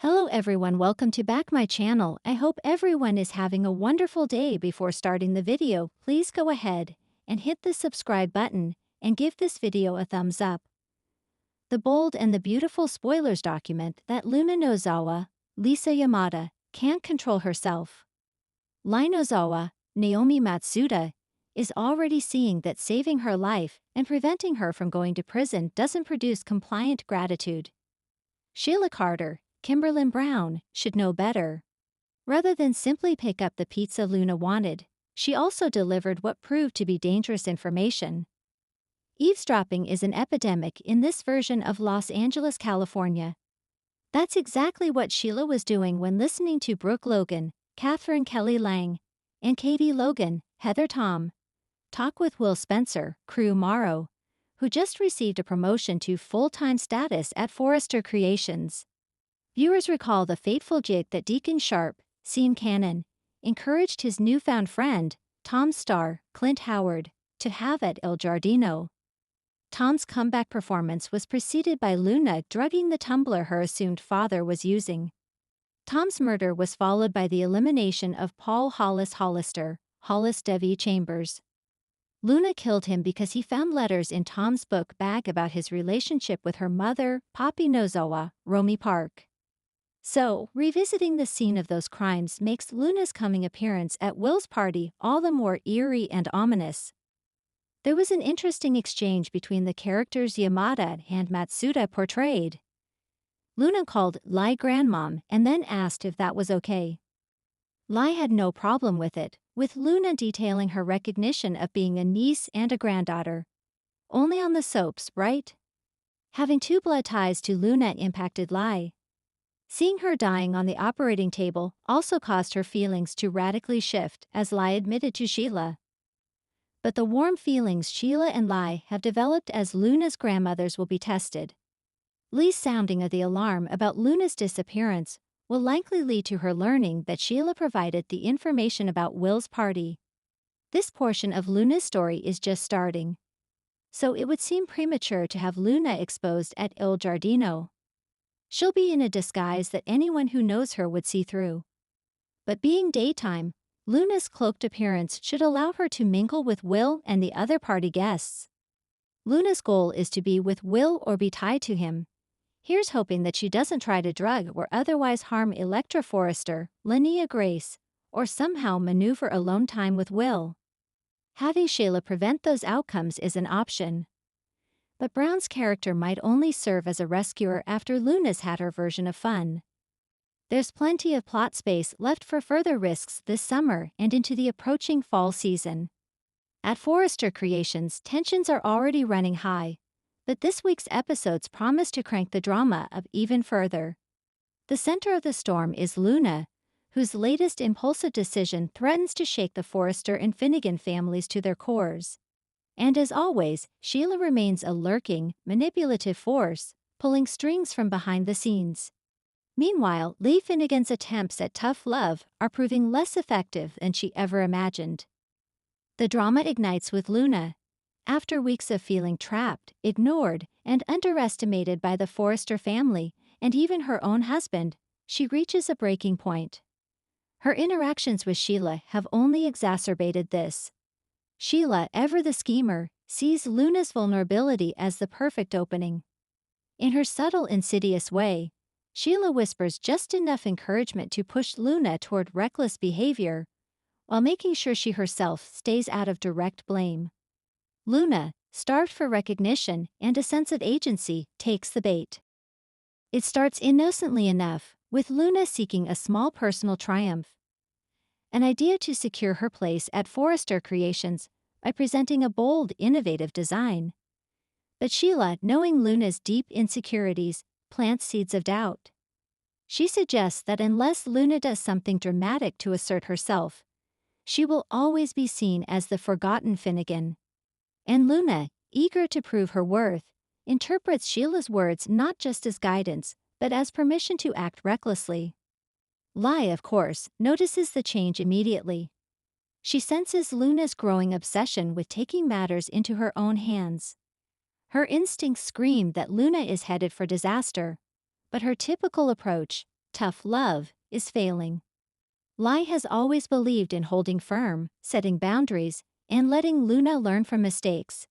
Hello everyone, welcome to back my channel. I hope everyone is having a wonderful day. Before starting the video, please go ahead and hit the subscribe button and give this video a thumbs up. The bold and the beautiful spoilers document that Luna Nozawa, Lisa Yamada, can't control herself. Lai Nozawa, Naomi Matsuda, is already seeing that saving her life and preventing her from going to prison doesn't produce compliant gratitude. Sheila Carter, Kimberlyn Brown, should know better. Rather than simply pick up the pizza Luna wanted, she also delivered what proved to be dangerous information. Eavesdropping is an epidemic in this version of Los Angeles, California. That's exactly what Sheila was doing when listening to Brooke Logan, Catherine Kelly Lang, and Katie Logan, Heather Tom, talk with Will Spencer, Crew Morrow, who just received a promotion to full-time status at Forrester Creations. Viewers recall the fateful jig that Deacon Sharp, Sean Cannon, encouraged his newfound friend, Tom's star, Clint Howard, to have at Il Giardino. Tom's comeback performance was preceded by Luna drugging the tumbler her assumed father was using. Tom's murder was followed by the elimination of Paul Hollis Hollister, Hollis Devi Chambers. Luna killed him because he found letters in Tom's book bag about his relationship with her mother, Poppy Nozawa, Romy Park. So, revisiting the scene of those crimes makes Luna's coming appearance at Will's party all the more eerie and ominous. There was an interesting exchange between the characters Yamada and Matsuda portrayed. Luna called Lai grandmom and then asked if that was okay. Lai had no problem with it, with Luna detailing her recognition of being a niece and a granddaughter. Only on the soaps, right? Having two blood ties to Luna impacted Lai. Seeing her dying on the operating table also caused her feelings to radically shift, as Lai admitted to Sheila. But the warm feelings Sheila and Lai have developed as Luna's grandmothers will be tested. Leigh's sounding of the alarm about Luna's disappearance will likely lead to her learning that Sheila provided the information about Will's party. This portion of Luna's story is just starting, so it would seem premature to have Luna exposed at Il Giardino. She'll be in a disguise that anyone who knows her would see through. But being daytime, Luna's cloaked appearance should allow her to mingle with Will and the other party guests. Luna's goal is to be with Will or be tied to him. Here's hoping that she doesn't try to drug or otherwise harm Electra Forrester, Linnea Grace, or somehow maneuver alone time with Will. Having Sheila prevent those outcomes is an option. But Brown's character might only serve as a rescuer after Luna's had her version of fun. There's plenty of plot space left for further risks this summer and into the approaching fall season. At Forrester Creations, tensions are already running high, but this week's episodes promise to crank the drama up even further. The center of the storm is Luna, whose latest impulsive decision threatens to shake the Forrester and Finnegan families to their cores. And as always, Sheila remains a lurking, manipulative force, pulling strings from behind the scenes. Meanwhile, Lee Finnegan's attempts at tough love are proving less effective than she ever imagined. The drama ignites with Luna. After weeks of feeling trapped, ignored, and underestimated by the Forrester family, and even her own husband, she reaches a breaking point. Her interactions with Sheila have only exacerbated this. Sheila, ever the schemer, sees Luna's vulnerability as the perfect opening. In her subtle, insidious way, Sheila whispers just enough encouragement to push Luna toward reckless behavior, while making sure she herself stays out of direct blame. Luna, starved for recognition and a sense of agency, takes the bait. It starts innocently enough, with Luna seeking a small personal triumph. An idea to secure her place at Forrester Creations by presenting a bold, innovative design. But Sheila, knowing Luna's deep insecurities, plants seeds of doubt. She suggests that unless Luna does something dramatic to assert herself, she will always be seen as the forgotten Finnegan. And Luna, eager to prove her worth, interprets Sheila's words not just as guidance, but as permission to act recklessly. Lai, of course, notices the change immediately. She senses Luna's growing obsession with taking matters into her own hands. Her instincts scream that Luna is headed for disaster, but her typical approach, tough love, is failing. Lai has always believed in holding firm, setting boundaries, and letting Luna learn from mistakes.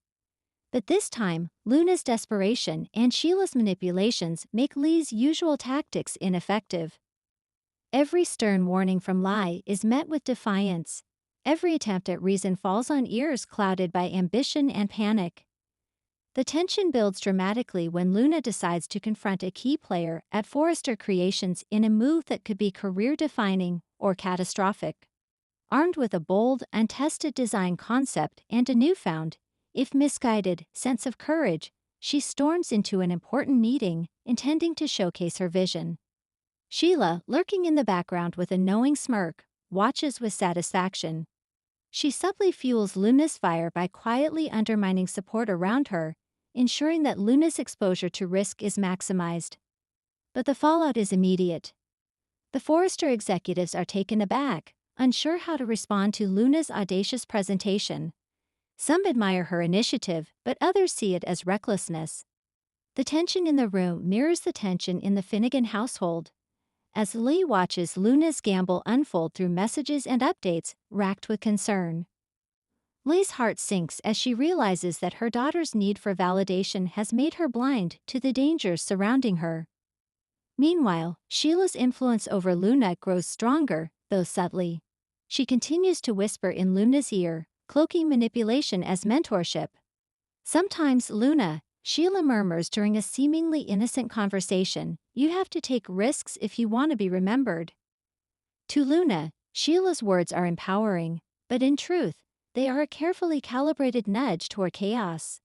But this time, Luna's desperation and Sheila's manipulations make Lei's usual tactics ineffective. Every stern warning from Lai is met with defiance. Every attempt at reason falls on ears clouded by ambition and panic. The tension builds dramatically when Luna decides to confront a key player at Forrester Creations in a move that could be career-defining or catastrophic. Armed with a bold, untested design concept and a newfound, if misguided, sense of courage, she storms into an important meeting, intending to showcase her vision. Sheila, lurking in the background with a knowing smirk, watches with satisfaction. She subtly fuels Luna's fire by quietly undermining support around her, ensuring that Luna's exposure to risk is maximized. But the fallout is immediate. The Forrester executives are taken aback, unsure how to respond to Luna's audacious presentation. Some admire her initiative, but others see it as recklessness. The tension in the room mirrors the tension in the Finnegan household, as Lei watches Luna's gamble unfold through messages and updates, racked with concern. Lei's heart sinks as she realizes that her daughter's need for validation has made her blind to the dangers surrounding her. Meanwhile, Sheila's influence over Luna grows stronger, though subtly. She continues to whisper in Luna's ear, cloaking manipulation as mentorship. Sometimes Sheila murmurs during a seemingly innocent conversation, "You have to take risks if you want to be remembered." To Luna, Sheila's words are empowering, but in truth, they are a carefully calibrated nudge toward chaos.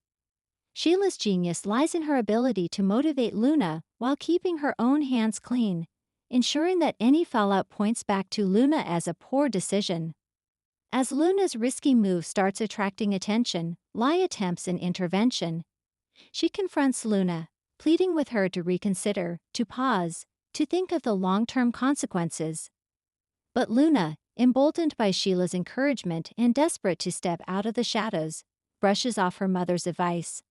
Sheila's genius lies in her ability to motivate Luna while keeping her own hands clean, ensuring that any fallout points back to Luna as a poor decision. As Luna's risky move starts attracting attention, Lai attempts an intervention. She confronts Luna, pleading with her to reconsider, to pause, to think of the long-term consequences. But Luna, emboldened by Sheila's encouragement and desperate to step out of the shadows, brushes off her mother's advice.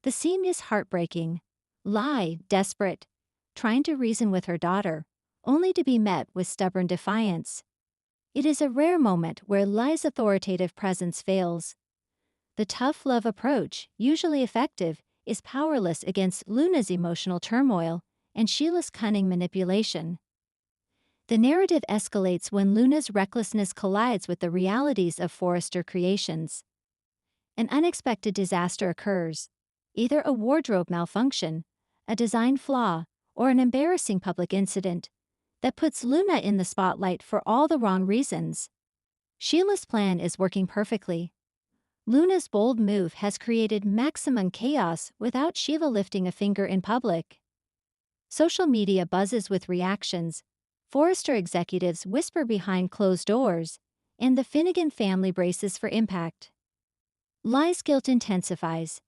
The scene is heartbreaking. Lai, desperate, trying to reason with her daughter, only to be met with stubborn defiance. It is a rare moment where Lai's authoritative presence fails. The tough love approach, usually effective, is powerless against Luna's emotional turmoil and Sheila's cunning manipulation. The narrative escalates when Luna's recklessness collides with the realities of Forrester Creations. An unexpected disaster occurs, either a wardrobe malfunction, a design flaw, or an embarrassing public incident that puts Luna in the spotlight for all the wrong reasons. Sheila's plan is working perfectly. Luna's bold move has created maximum chaos without Sheila lifting a finger in public. Social media buzzes with reactions. Forrester executives whisper behind closed doors, and the Finnegan family braces for impact. Lai's guilt intensifies.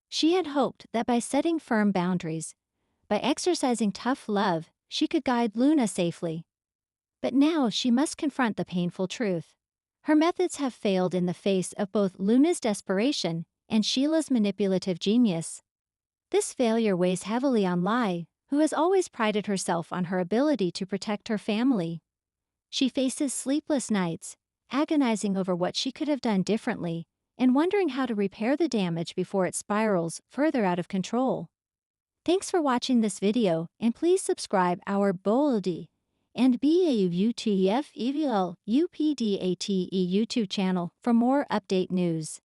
She had hoped that by setting firm boundaries, by exercising tough love, she could guide Luna safely. But now she must confront the painful truth. Her methods have failed in the face of both Luna's desperation and Sheila's manipulative genius. This failure weighs heavily on Lai, who has always prided herself on her ability to protect her family. She faces sleepless nights, agonizing over what she could have done differently, and wondering how to repair the damage before it spirals further out of control. Thanks for watching this video, and please subscribe our Boldy and BAUTFEVL UPDATE YouTube channel for more update news.